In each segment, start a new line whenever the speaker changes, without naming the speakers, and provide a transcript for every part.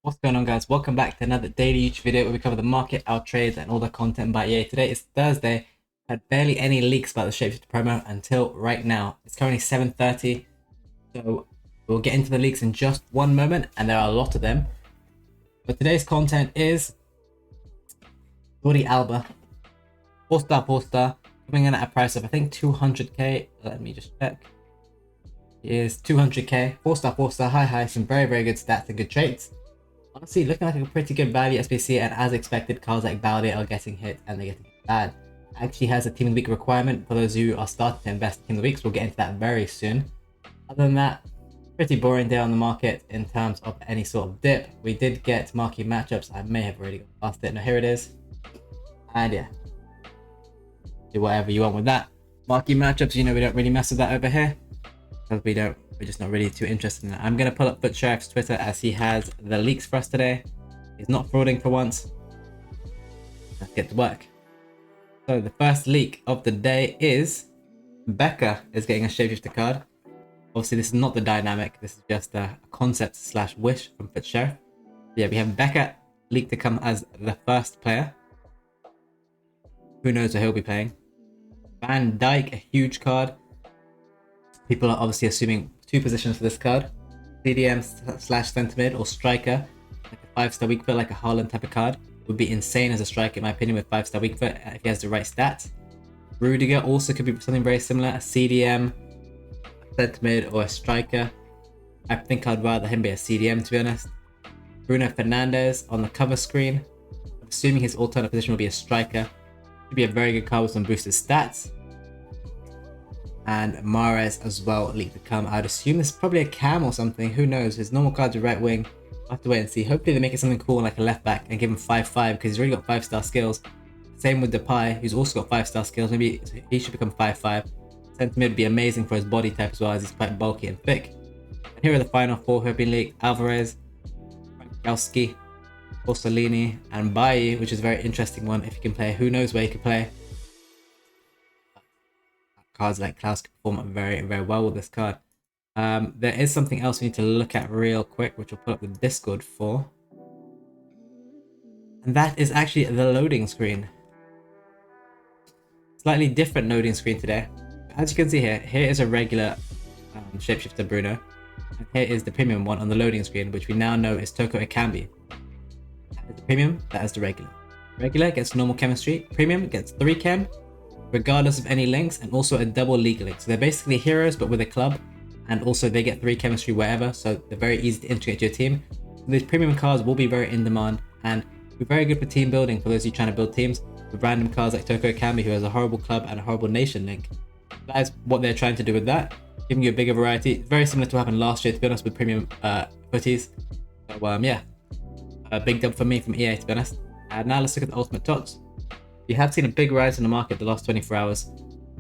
What's going on, guys? Welcome back to another daily YouTube video where we cover the market, our trades, and all the content by EA. Today is Thursday. Had barely any leaks about the Shapeshifter promo until right now. It's currently 7:30, so we'll get into the leaks in just one moment, and there are a lot of them. But today's content is Jordi Alba, 4-star, 4-star, coming in at a price of I think 200k. Let me just check. It is 200k, 4-star, 4-star, high, some very good stats and good traits. Honestly, looking like a pretty good value SBC, and as expected, cards like Balde are getting hit and they're getting bad. Actually has a Team of the Week requirement for those who are starting to invest in Team of the Weeks. We'll get into that very soon. Other than that, pretty boring day on the market in terms of any sort of dip. We did get marquee matchups. I may have already gone past it. No, here it is. And yeah, do whatever you want with that. Marquee matchups, we don't really mess with that over here because we're just not really too interested in it. I'm gonna pull up Foot Sheriff's Twitter as he has the leaks for us today. He's not frauding for once. Let's get to work. So the first leak of the day is Becca is getting a Shapeshifter card. Obviously this is not the dynamic, this is just a concept / wish from Foot Sheriff. Yeah, we have Becca leaked to come as the first player. Who knows where he'll be playing. Van Dijk, a huge card. People are obviously assuming two positions for this card: CDM / centre mid or striker. Like a 5-star weak foot, like a Haaland type of card. Would be insane as a striker in my opinion with 5-star weak foot if he has the right stats. Rudiger also could be something very similar: a CDM, a centre mid, or a striker. I think I'd rather him be a CDM, to be honest. Bruno Fernandes on the cover screen. Assuming his alternate position will be a striker. Could be a very good card with some boosted stats. And Mahrez as well leaked to come. I'd assume this is probably a cam or something. Who knows? His normal card's a right wing. I'll have to wait and see. Hopefully they make it something cool like a left back and give him 5-5 because he's already got 5-star skills. Same with Depay, who's also got 5-star skills. Maybe he should become 5-5. Centre mid would be amazing for his body type as well, as he's quite bulky and thick. And here are the final four who have been leaked: Alvarez, Frankowski, Orsolini, and Bailly, which is a very interesting one if he can play. Who knows where he could play. Cards like Klaus can perform very well with this card. There is something else we need to look at real quick, which we'll put up the Discord for. And that is actually the loading screen. Slightly different loading screen today. As you can see here is a regular Shapeshifter Bruno. And here is the premium one on the loading screen, which we now know is Toko Ekambi. That is the premium, that is the regular. Regular gets normal chemistry, premium gets 3 chem, regardless of any links, and also a double league link. So they're basically heroes but with a club, and also they get 3 chemistry wherever, so they're very easy to integrate to your team. So these premium cards will be very in demand and be very good for team building for those who are trying to build teams with random cards like Toko Ekambi, who has a horrible club and a horrible nation link. That is what they're trying to do with that, giving you a bigger variety. Very similar to what happened last year, to be honest, with premium footies. So yeah, a big dub for me from EA, to be honest. And now let's look at the ultimate tots. You have seen a big rise in the market the last 24 hours.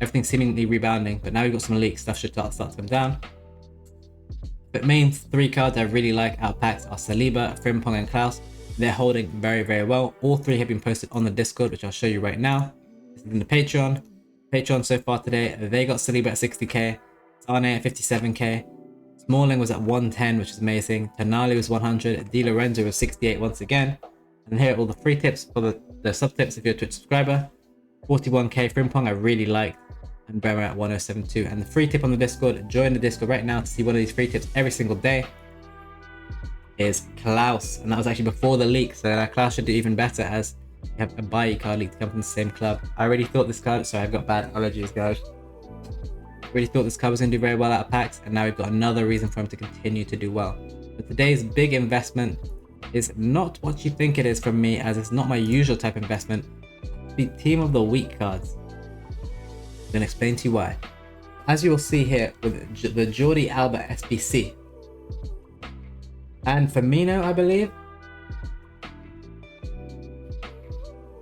Everything's seemingly rebounding, but now we've got some leaks. Stuff should start to come down. But main 3 cards I really like out of packs are Saliba, Frimpong, and Klaus. They're holding very well. All 3 have been posted on the Discord, which I'll show you right now. This is in the Patreon. Patreon so far today, they got Saliba at 60k, Sane at 57k, Smalling was at 110, which is amazing. Tonali was 100, Di Lorenzo was 68 once again. And here are all the free tips for the sub tips if you're a Twitch subscriber. 41k Frimpong I really liked, and Bremer at 1072. And the free tip on the Discord, join the Discord right now to see one of these free tips every single day, is Klaus. And that was actually before the leak, so Klaus should do even better as we have a Bailly card leak to come from the same club. I already thought this card, sorry I've got bad allergies guys. Really thought this card was going to do very well out of packs, and now we've got another reason for him to continue to do well. But today's big investment is not what you think it is from me, as it's not my usual type of investment. The Team of the Week cards. I'm going to explain to you why. As you will see here with the Jordi Alba SBC and Firmino, I believe.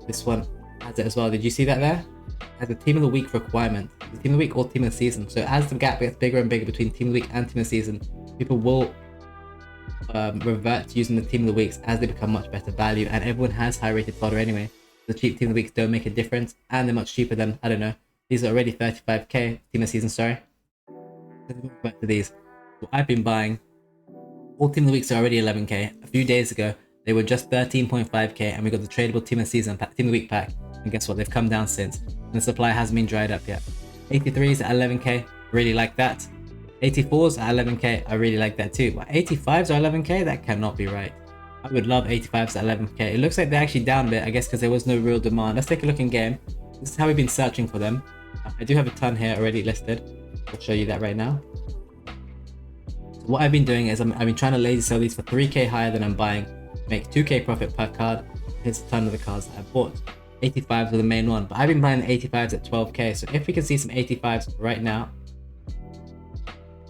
This one has it as well. Did you see that there? It has a Team of the Week requirement. The Team of the Week or Team of the Season. So as the gap gets bigger and bigger between Team of the Week and Team of the Season, people will revert to using the Team of the Weeks as they become much better value, and everyone has high rated fodder anyway. The cheap Team of the Weeks don't make a difference, and they're much cheaper than, I don't know, these are already 35k Team of the Season, sorry. Let's go back to these. What I've been buying All team of the weeks are already 11k. A few days ago, they were just 13.5k, and we got the tradable team of the season pack, team of the week pack. And guess what? They've come down since. And the supply hasn't been dried up yet. 83s at 11k, really like that. 84s at 11k, I really like that too. But 85s are 11k? That cannot be right. I would love 85s at 11k. It looks like they're actually down a bit, I guess because there was no real demand. Let's take a look in game. This is how we've been searching for them. I do have a ton here already listed. I'll show you that right now. So what I've been doing is I've been trying to lazy sell these for 3k higher than I'm buying. Make 2k profit per card. Here's a ton of the cards that I bought. 85s were the main one, but I've been buying 85s at 12k. So if we can see some 85s right now,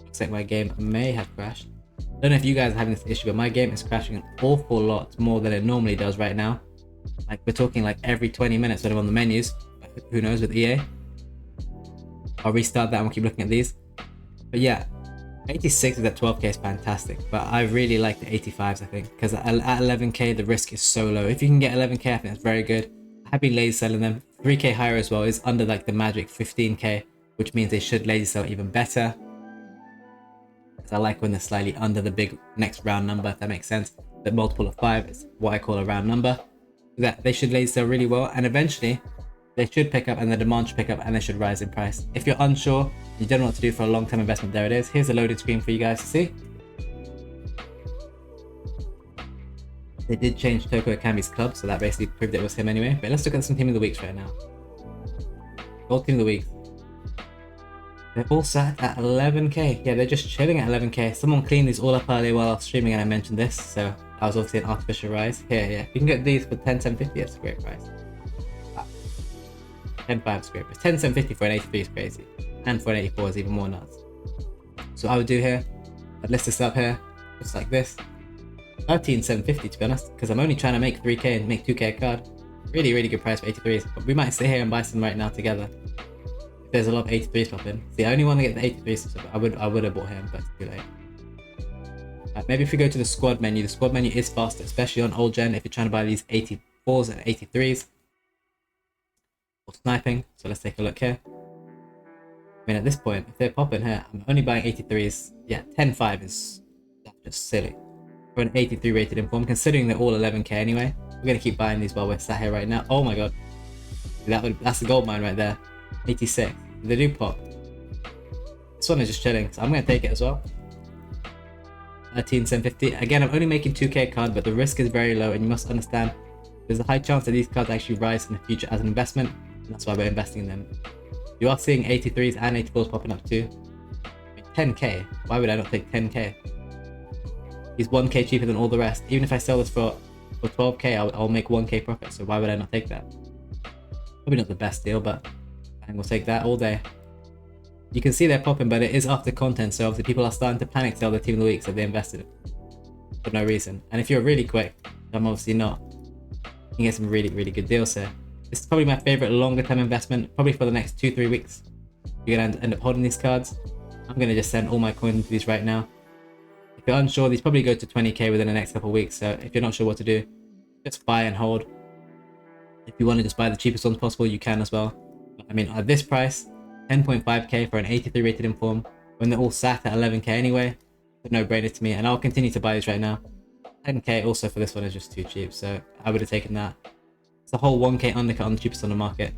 looks like my game may have crashed. I don't know if you guys are having this issue, but my game is crashing an awful lot more than it normally does right now. Like we're talking like every 20 minutes when I'm on the menus. Who knows with EA? I'll restart that and we'll keep looking at these. But yeah, 86 is at 12k is fantastic, but I really like the 85s, I think, because at 11k the risk is so low. If you can get 11k, I think that's very good. I have been lazy selling them. 3k higher as well is under like the magic 15k, which means they should lazy sell even better. I like when they're slightly under the big next round number, if that makes sense. The multiple of 5 is what I call a round number. That they should lazy sell really well, and eventually they should pick up, and the demand should pick up, and they should rise in price. If you're unsure, you don't know what to do for a long-term investment, there it is. Here's a loaded screen for you guys to see. They did change Toko Akambi's club, so that basically proved it was him anyway. But let's look at some team of the weeks right now. Gold team of the week. They're all sat at 11k. Yeah, they're just chilling at 11k. Someone cleaned these all up earlier while I was streaming and I mentioned this, so that was obviously an artificial rise. Here, yeah. You can get these for 10,750, that's a great price. 10.5 is great, but 10,750 for an 83 is crazy. And for an 84 is even more nuts. So what I would do here, I'd list this up here, just like this. 13,750 to be honest, because I'm only trying to make 3k and make 2k a card. Really, really good price for 83s, but we might sit here and buy some right now together. There's a lot of 83s popping. See, I only want to get the 83s, so I would have bought him, but it's too late. Maybe if we go to the squad menu is faster, especially on old gen if you're trying to buy these 84s and 83s. Or sniping, so let's take a look here. I mean, at this point, if they're popping here, I'm only buying 83s. Yeah, 10.5 is just silly. For an 83 rated inform, considering they're all 11k anyway. We're going to keep buying these while we're sat here right now. Oh my god. That's the gold mine right there. 86. They do pop. This one is just chilling, so I'm going to take it as well. 13,750. Again, I'm only making 2k card, but the risk is very low, and you must understand there's a high chance that these cards actually rise in the future as an investment, and that's why we're investing in them. You are seeing 83s and 84s popping up too. 10k. Why would I not take 10k? He's 1k cheaper than all the rest. Even if I sell this for 12k, I'll make 1k profit, so why would I not take that? Probably not the best deal, but and we'll take that all day. You can see they're popping, but it is after content, so obviously people are starting to panic sell their team of the week, so they invested for no reason. And if you're really quick, I'm obviously not, you can get some really, really good deals here. This is probably my favorite longer term investment, probably for the next 2-3 weeks. You're gonna end up holding these cards. I'm gonna just send all my coins into these right now. If you're unsure, these probably go to 20k within the next couple of weeks, so if you're not sure what to do, just buy and hold. If you want to just buy the cheapest ones possible, you can as well. I mean, at this price, 10.5k for an 83 rated inform, when they're all sat at 11k anyway, it's a no-brainer to me, and I'll continue to buy these right now. 10k also for this one is just too cheap, so I would have taken that. It's a whole 1k undercut on the cheapest on the market.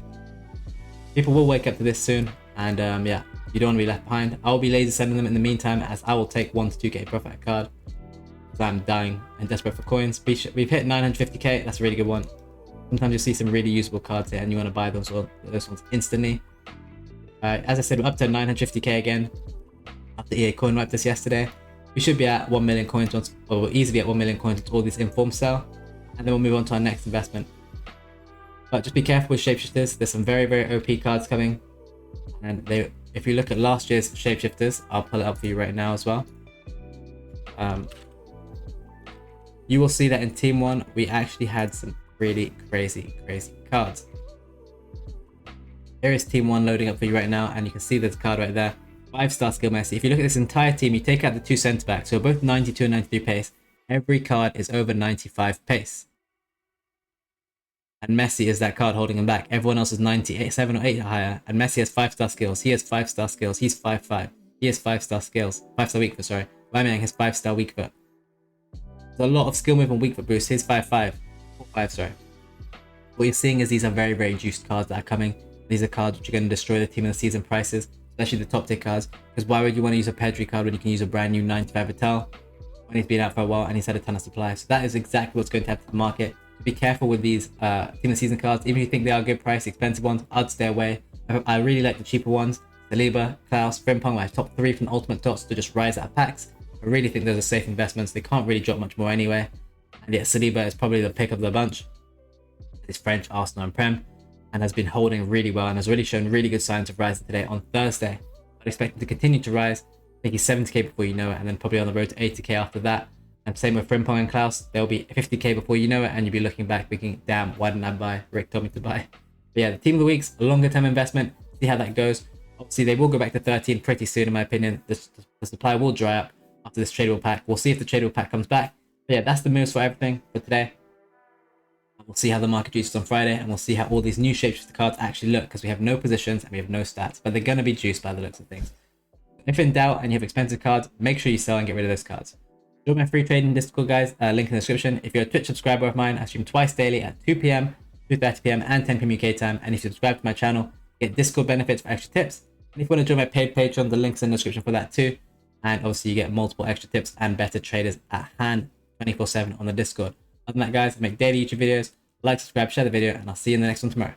People will wake up to this soon, and yeah, you don't want to be left behind. I'll be lazy selling them in the meantime, as I will take 1 to 2k profit a card, because I'm dying and desperate for coins. We've hit 950k, that's a really good one. Sometimes you'll see some really usable cards here and you want to buy those ones instantly. As I said, we're up to 950k again after EA coin wiped us yesterday. We should be at 1 million coins once, or we'll easily at 1 million coins once all these informs sell, and then we'll move on to our next investment. But just be careful with shapeshifters. There's some very, very OP cards coming, and if you look at last year's shapeshifters, I'll pull it up for you right now as well. You will see that in Team 1 we actually had some really crazy cards. Here is Team 1 loading up for you right now, and you can see there's a card right there. 5-star skill Messi. If you look at this entire team, you take out the 2 centre backs, so both 92 and 93 pace. Every card is over 95 pace. And Messi is that card holding him back. Everyone else is 98, 7 or 8 or higher, and Messi has 5-star skills. He has 5-star skills. He's 5'5". He has 5-star skills. 5-star weak foot, sorry. Aubameyang has 5-star weak foot. There's a lot of skill move and weak foot boost. Here's 5-5. 4-5, sorry. What you're seeing is these are very, very juiced cards that are coming. These are cards which are going to destroy the team of the season prices, especially the top tier cards. Because why would you want to use a Pedri card when you can use a brand new 95 Vital when he's been out for a while and he's had a ton of supply? So that is exactly what's going to happen to the market. Be careful with these team of the season cards. Even if you think they are good price, expensive ones, I'd stay away. I really like the cheaper ones. Saliba, Klaus, Frimpong, my top 3 from Ultimate Dots to just rise out of packs. I really think those are safe investments. They can't really drop much more anyway. And yet Saliba is probably the pick of the bunch. It's French, Arsenal and Prem, and has been holding really well and has really shown really good signs of rising today on Thursday. I'd expect him to continue to rise, making 70k before you know it, and then probably on the road to 80k after that. And same with Frimpong and Klaus, they'll be 50k before you know it, and you'll be looking back thinking, damn, why didn't I buy? Rick told me to buy. But yeah, the team of the week's a longer term investment. See how that goes. Obviously, they will go back to 13 pretty soon, in my opinion. The supply will dry up after this tradable pack. We'll see if the tradable pack comes back. But yeah, that's the moves for everything for today. We'll see how the market juices on Friday, and we'll see how all these new Shapeshifter cards actually look, because we have no positions and we have no stats, but they're going to be juiced by the looks of things. If in doubt and you have expensive cards, make sure you sell and get rid of those cards. Join my free trading Discord, guys. Link in the description. If you're a Twitch subscriber of mine, I stream twice daily at 2 p.m., 2:30 p.m. and 10 p.m. UK time. And if you subscribe to my channel, you get Discord benefits for extra tips. And if you want to join my paid Patreon, the link's in the description for that too. And obviously you get multiple extra tips and better traders at hand 24/7 on the Discord. Other than that, guys, I make daily YouTube videos. Like, subscribe, share the video, and I'll see you in the next one tomorrow.